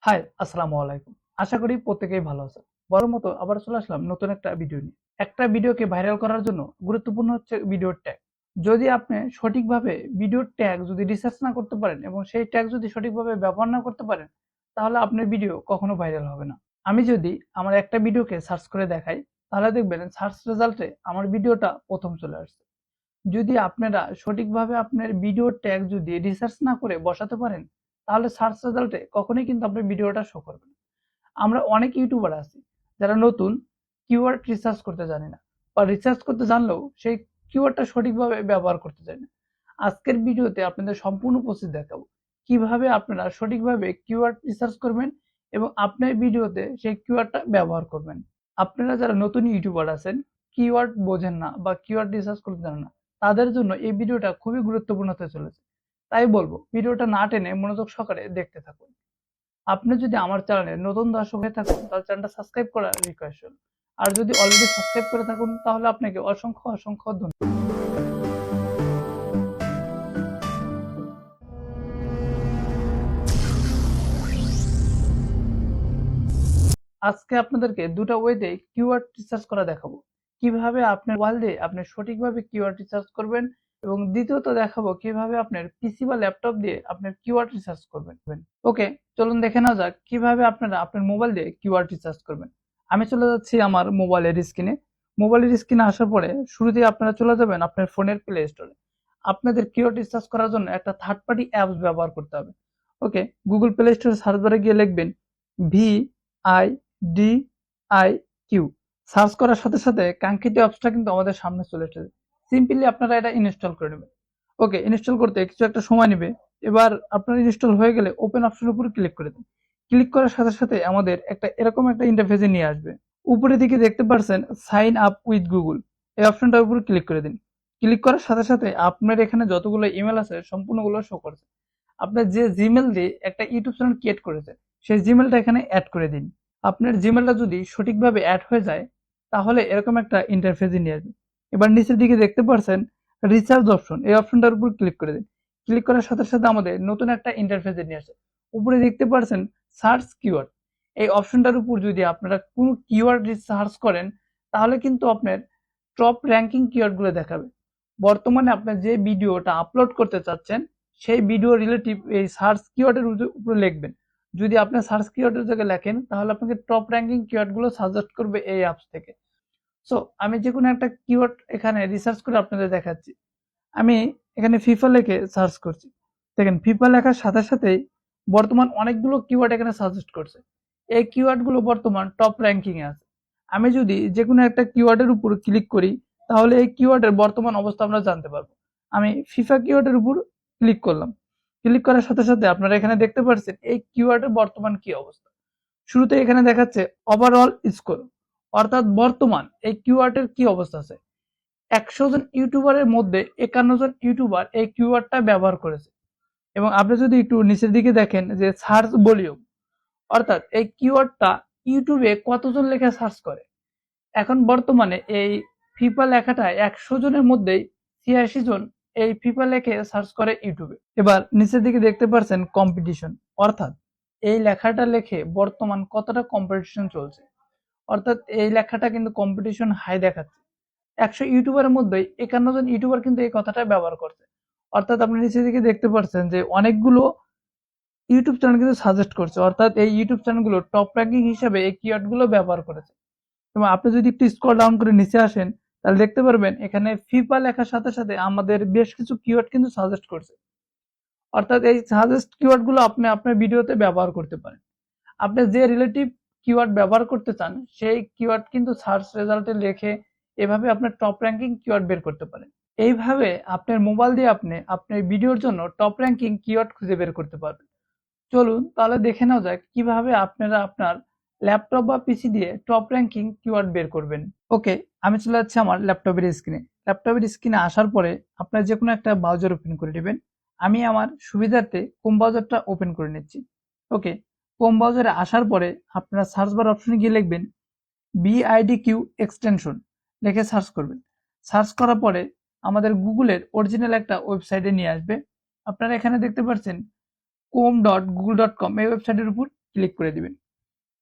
High, আসসালামু আলাইকুম। আশা করি প্রত্যেকেই ভালো আছেন। বরাবরের মতো আবার চলে আসলাম নতুন একটা ভিডিও নিয়ে। একটা ভিডিওকে ভাইরাল করার জন্য গুরুত্বপূর্ণ হচ্ছে ভিডিওর ট্যাগ। যদি আপনি সঠিকভাবে ভিডিওর ট্যাগ যদি রিসার্চ না করতে পারেন এবং সেই ট্যাগ যদি সঠিকভাবে ব্যবহার না করতে পারেন, তাহলে আপনার ভিডিও কখনো ভাইরাল হবে না। আমি যদি আমার একটা ভিডিওকে সার্চ করে দেখাই, তাহলে দেখবেন সার্চ রেজাল্টে আমার ভিডিওটা প্রথম চলে আসছে। যদি আপনারা সঠিকভাবে আপনার ভিডিও ট্যাগ যদি রিসার্চ না করে বসাতে পারেন, তাহলে সার্চ রেজাল্টে কখনোই কিন্তু আপনার ভিডিওটা শো করবে না। আমরা অনেক ইউটিউবার আছি যারা নতুন কিওয়ার্ড রিসার্চ করতে জানে না, বা রিসার্চ করতে জানলেও সেই কিওয়ার্ডটা সঠিকভাবে ব্যবহার করতে জানে না। আজকের ভিডিওতে আপনাদের সম্পূর্ণ প্রসেস দেখাবো কিভাবে আপনারা সঠিকভাবে কিওয়ার্ড রিসার্চ করবেন এবং আপনার ভিডিওতে সেই কিওয়ার্ডটা ব্যবহার করবেন। আপনারা যারা নতুন ইউটিউবার আছেন, কিওয়ার্ড বোঝেন না বা কিওয়ার্ড রিসার্চ করতে জানেন না, তাদের জন্য এই ভিডিওটা খুবই গুরুত্বপূর্ণ হতে চলেছে। তাই বলবো ভিডিওটা না টেনে মনোযোগ সহকারে দেখতে থাকুন। আপনি যদি আমার চ্যানেলে নতুন দর্শক হয়ে থাকুন, তাহলে চ্যানেলটা সাবস্ক্রাইব করার রিকোয়েস্ট রইল। আর যদি অলরেডি সাবস্ক্রাইব করে থাকুন, তাহলে আপনাকে অসংখ্য অসংখ্য ধন্যবাদ। আজকে আপনাদেরকে দুটো ওয়েতে কিওয়ার্ড রিসার্চ করা দেখাবো। কিভাবে আপনার মোবাইল দিয়ে আপনি সঠিকভাবে কিওয়ার্ড রিসার্চ করবেন, এবং দ্বিতীয়ত দেখাবো কিভাবে আপনার পিসি বা ল্যাপটপ দিয়ে আপনার কিওয়ার্ড রিসার্চ করবেন। ওকে, চলুন দেখে নেওয়া যাক কিভাবে আপনারা আপনার মোবাইল দিয়ে কিওয়ার্ড রিসার্চ করবেন। আমি চলে যাচ্ছি আমার মোবাইলের স্ক্রিনে। মোবাইলের স্ক্রিনে আসার পরে শুরুতেই আপনারা চলে যাবেন আপনার ফোনের প্লে স্টোরে। আপনাদের কিওয়ার্ড রিসার্চ করার জন্য একটা থার্ড পার্টি অ্যাপস ব্যবহার করতে হবে। ওকে, গুগল প্লে স্টোরে সার্চ বারে গিয়ে লিখবেন VIDIQ। সার্চ করার সাথে সাথে কাঙ্ক্ষিত অ্যাপসটা কিন্তু আমাদের সামনে চলে এসেছে। সিম্পলি আপনারা এটা ইনস্টল করে নেবেন। ওকে, ইনস্টল করতে কিছু একটা সময় নেবে। এবার আপনার ইনস্টল হয়ে গেলে ওপেন অপশনের উপর ক্লিক করে দিন। ক্লিক করার সাথে সাথে আমাদের এরকম একটা ইন্টারফেসে নিয়ে আসবে। উপরের দিকে দেখতে পাচ্ছেন সাইন আপ উইথ গুগল, এই অপশনটার উপর ক্লিক করে দিন। ক্লিক করার সাথে সাথে আপনার এখানে যতগুলো ইমেল আছে সম্পূর্ণগুলো শো করছে। আপনার যে জিমেল দিয়ে একটা ইউটিউব চ্যানেল ক্রিয়েট করেছে, সেই জিমেলটা এখানে অ্যাড করে দিন। আপনার জিমেলটা যদি সঠিকভাবে অ্যাড হয়ে যায়, তাহলে এরকম একটা ইন্টারফেসে নিয়ে আসবে। এবার নিচের দিকে দেখতে পাচ্ছেন রিসার্চ অপশন, এই অপশনটার উপর ক্লিক করে দিন। ক্লিক করার সাথে সাথে আমাদের নতুন একটা ইন্টারফেসে নিয়ে আসে। উপরে দেখতে পাচ্ছেন সার্চ কিওয়ার্ড, এই অপশনটার উপর যদি আপনারা কোনো কিওয়ার্ড সার্চ করেন, তাহলে কিন্তু আপনার টপ র্যাঙ্কিং কিওয়ার্ডগুলো দেখাবে। বর্তমানে আপনার যে ভিডিওটা আপলোড করতে চাচ্ছেন, সেই ভিডিও রিলেটিভ এই সার্চ কিওয়ার্ডের উপরে লিখবেন। যদি আপনি সার্চ কিওয়ার্ডের জায়গায় লেখেন, তাহলে আপনাকে টপ র্যাঙ্কিং কিওয়ার্ডগুলো সাজেস্ট করবে এই অ্যাপস থেকে। সো আমি যে কোনো একটা কিওয়ার্ড এখানে রিসার্চ করে আপনাদের দেখাচ্ছি। আমি এখানে ফিফা লিখে সার্চ করছি। দেখেন ফিফা লেখার সাথে সাথেই বর্তমান অনেকগুলো কিওয়ার্ড এখানে সাজেস্ট করছে। এই কিওয়ার্ডগুলো বর্তমান টপ র্যাঙ্কিং এ আছে। আমি যদি যে কোনো একটা কিওয়ার্ডের উপর ক্লিক করি, তাহলে এই কিওয়ার্ডের বর্তমান অবস্থা আমরা জানতে পারবো। আমি ফিফা কিওয়ার্ডের উপর ক্লিক করলাম। ক্লিক করার সাথে সাথে আপনারা এখানে দেখতে পাচ্ছেন এই কিওয়ার্ডের বর্তমান কি অবস্থা। শুরুতে এখানে দেখাচ্ছে ওভারঅল স্কোর, অর্থাৎ বর্তমান এই কিওয়ার্ডের কি অবস্থা আছে। 100 জন ইউটিউবারের মধ্যে 51 জন ইউটিউবার এই কিওয়ার্ডটা ব্যবহার করেছে। এবং আপনি যদি একটু নিচের দিকে দেখেন যে সার্চ ভলিউম, অর্থাৎ এই কিওয়ার্ডটা ইউটিউবে কতজন লেখা সার্চ করে। এখন বর্তমানে এই ফিফা লেখাটা 100 জনের মধ্যেই 86 জন এই ফিফা লেখে সার্চ করে ইউটিউবে। এবার নিচের দিকে দেখতে পাচ্ছেন কম্পিটিশন, অর্থাৎ এই লেখাটা লেখে বর্তমান কতটা কম্পিটিশন চলছে। অর্থাৎ এই লেখাটা কিন্তু কম্পিটিশন হাই দেখাচ্ছে। 100 ইউটিউবারের মধ্যে 51 জন ইউটিউবার কিন্তু এই কথাটা ব্যবহার করছে। অর্থাৎ আপনি নিচের দিকে দেখতে পাচ্ছেন যে অনেকগুলো ইউটিউব চ্যানেল কিন্তু সাজেস্ট করছে, অর্থাৎ এই ইউটিউব চ্যানেলগুলো টপ র্যাঙ্কিং হিসেবে এই কিওয়ার্ডগুলো ব্যবহার করেছে। এবং আপনি যদি একটু স্ক্রল ডাউন করে নিচে আসেন, তাহলে দেখতে পারবেন এখানে ফিফা লেখার সাথে সাথে আমাদের বেশ কিছু কিওয়ার্ড কিন্তু সাজেস্ট করছে। অর্থাৎ এই সাজেস্ট কিওয়ার্ডগুলো আপনি আপনার ভিডিওতে ব্যবহার করতে পারেন। আপনি যে রিলেটিভ কিওয়ার্ড ব্যবহার করতে চান, সেই কিওয়ার্ড কিন্তু সার্চ রেজাল্টে লিখে এভাবে আপনার টপ র্যাঙ্কিং কিওয়ার্ড বের করতে পারেন। এইভাবে আপনার মোবাইল দিয়ে আপনি আপনার ভিডিওর জন্য টপ র্যাঙ্কিং কিওয়ার্ড খুঁজে বের করতে পারবেন। চলুন তাহলে দেখে নেওয়া যাক কিভাবে আপনারা আপনার ল্যাপটপ বা পিসি দিয়ে টপ র্যাঙ্কিং কিওয়ার্ড বের করবেন। ওকে, আমি চলে যাচ্ছি আমার ল্যাপটপের স্ক্রিনে। ল্যাপটপের স্ক্রিনে আসার পরে আপনার যে কোনো একটা ব্রাউজার ওপেন করে নেবেন। আমি আমার সুবিধার্থে ক্রোম ব্রাউজারটা ওপেন করে নিচ্ছি। ওকে, ক্রোম ব্রাউজারে আসার পরে আপনারা সার্চ বার অপশনে গিয়ে লিখবেন VIDQ এক্সটেনশন, লিখে সার্চ করবেন। সার্চ করার পরে আমাদের গুগলের অরিজিনাল একটা ওয়েবসাইটে নিয়ে আসবে। আপনারা এখানে দেখতে পাচ্ছেন chrome.google.com, এই ওয়েবসাইটের উপর ক্লিক করে দিবেন।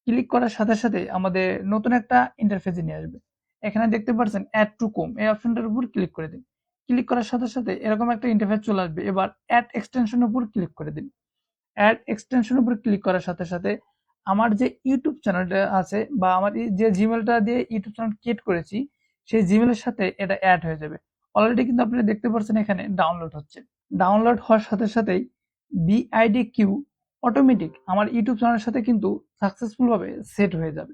ক্লিক করার সাথে সাথে আমাদের নতুন একটা ইন্টারফেসে নিয়ে আসবে। এখানে দেখতে পাচ্ছেন অ্যাড টু কম, এই অপশনটার উপর ক্লিক করে দিন। ক্লিক করার সাথে সাথে এরকম একটা ইন্টারফেস চলে আসবে। এবার অ্যাড এক্সটেনশনের উপর ক্লিক করে দিন। অ্যাড এক্সটেনশনের উপর ক্লিক করার সাথে সাথে আমার যে ইউটিউব চ্যানেলটা আছে বা আমার যে জিমেলটা দিয়ে ইউটিউব চ্যানেল ক্রিয়েট করেছি, সেই জিমেলের সাথে এটা অ্যাড হয়ে যাবে। অলরেডি কিন্তু আপনারা দেখতে পাচ্ছেন এখানে ডাউনলোড হচ্ছে। ডাউনলোড হওয়ার সাথে সাথেই বিআইডি কিউ অটোমেটিক আমার ইউটিউব চ্যানেলের সাথে কিন্তু সাকসেসফুল ভাবে সেট হয়ে যাবে।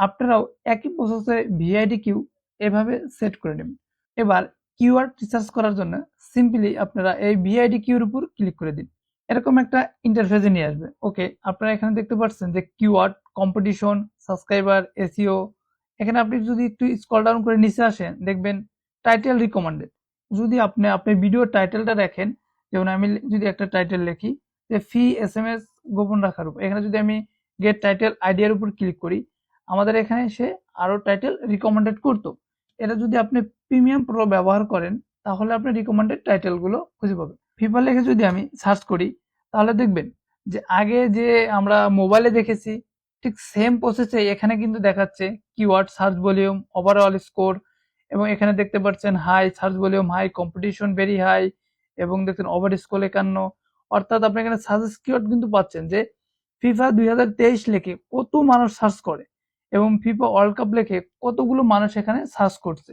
আপনারাও একই প্রসেসে ভিআইডি কিউ এভাবে সেট করে নেবেন। এবার কিওয়ার্ড রিসার্চ করার জন্য সিম্পলি আপনারা এই ভিআইডি কিউর উপর ক্লিক করে দিন। এরকম একটা ইন্টারফেসে নিয়ে আসবে। ওকে, আপনারা এখানে দেখতে পাচ্ছেন যে কিওয়ার্ড, কম্পিটিশন, সাবস্ক্রাইবার, এসইও। এখানে আপনি যদি একটু স্ক্রল ডাউন করে নিচে আসেন, দেখবেন টাইটেল রিকমেন্ডেড। যদি আপনি আপনার ভিডিওর টাইটেলটা রাখেন, যেমন আমি যদি একটা টাইটেল লিখি যে ফি এসএমএস গোপন রাখার উপর, এখানে যদি আমি গেট টাইটেল আইডিয়ার উপর ক্লিক করি, আমাদের এখানে সে আরো টাইটেল রিকমেন্ডেড করতো। এটা যদি আপনি প্রিমিয়াম প্রো ব্যবহার করেন, তাহলে আপনি রিকমেন্ডেড টাইটেল গুলো খুঁজে পাবেন। ফিফা লিখে যদি আমি সার্চ করি, তাহলে দেখবেন যে আগে যে আমরা মোবাইলে দেখেছি ঠিক সেম প্রসেসে এখানে কিন্তু দেখাচ্ছে keyword, search volume, overall score, এবং এখানে দেখতে পাচ্ছেন high, search volume high, competition very high, এবং দেখছেন ওভার স্কোর 51। অর্থাৎ আপনি এখানে সাজেস্ট কিওয়ার্ড কিন্তু পাচ্ছেন যে ফিফা 2023 লিখে কত মানুষ সার্চ করে এবং ফিফা ওয়ার্ল্ড কাপ লিখে কতগুলো মানুষ এখানে সার্চ করছে।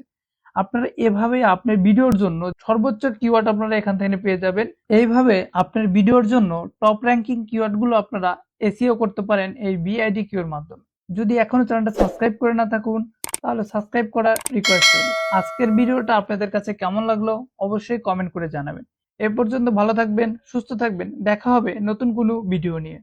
আপনারা এভাবে আপনার ভিডিওর জন্য সর্বোচ্চ কিওয়ার্ড আপনারা এখান থেকে পেয়ে যাবেন। এইভাবে আপনার ভিডিওর জন্য টপ র্যাঙ্কিং কিওয়ার্ড গুলো আপনারা এসইও করতে পারেন এই ভিআইডি কিউর মাধ্যমে। যদি এখনো চ্যানেলটা সাবস্ক্রাইব করে না থাকুন, তাহলে সাবস্ক্রাইব করার রিকোয়েস্ট করি। আজকের ভিডিওটা আপনাদের কাছে কেমন লাগলো অবশ্যই কমেন্ট করে জানাবেন। এ পর্যন্ত ভালো থাকবেন, সুস্থ থাকবেন, দেখা হবে নতুন কোনো ভিডিও নিয়ে।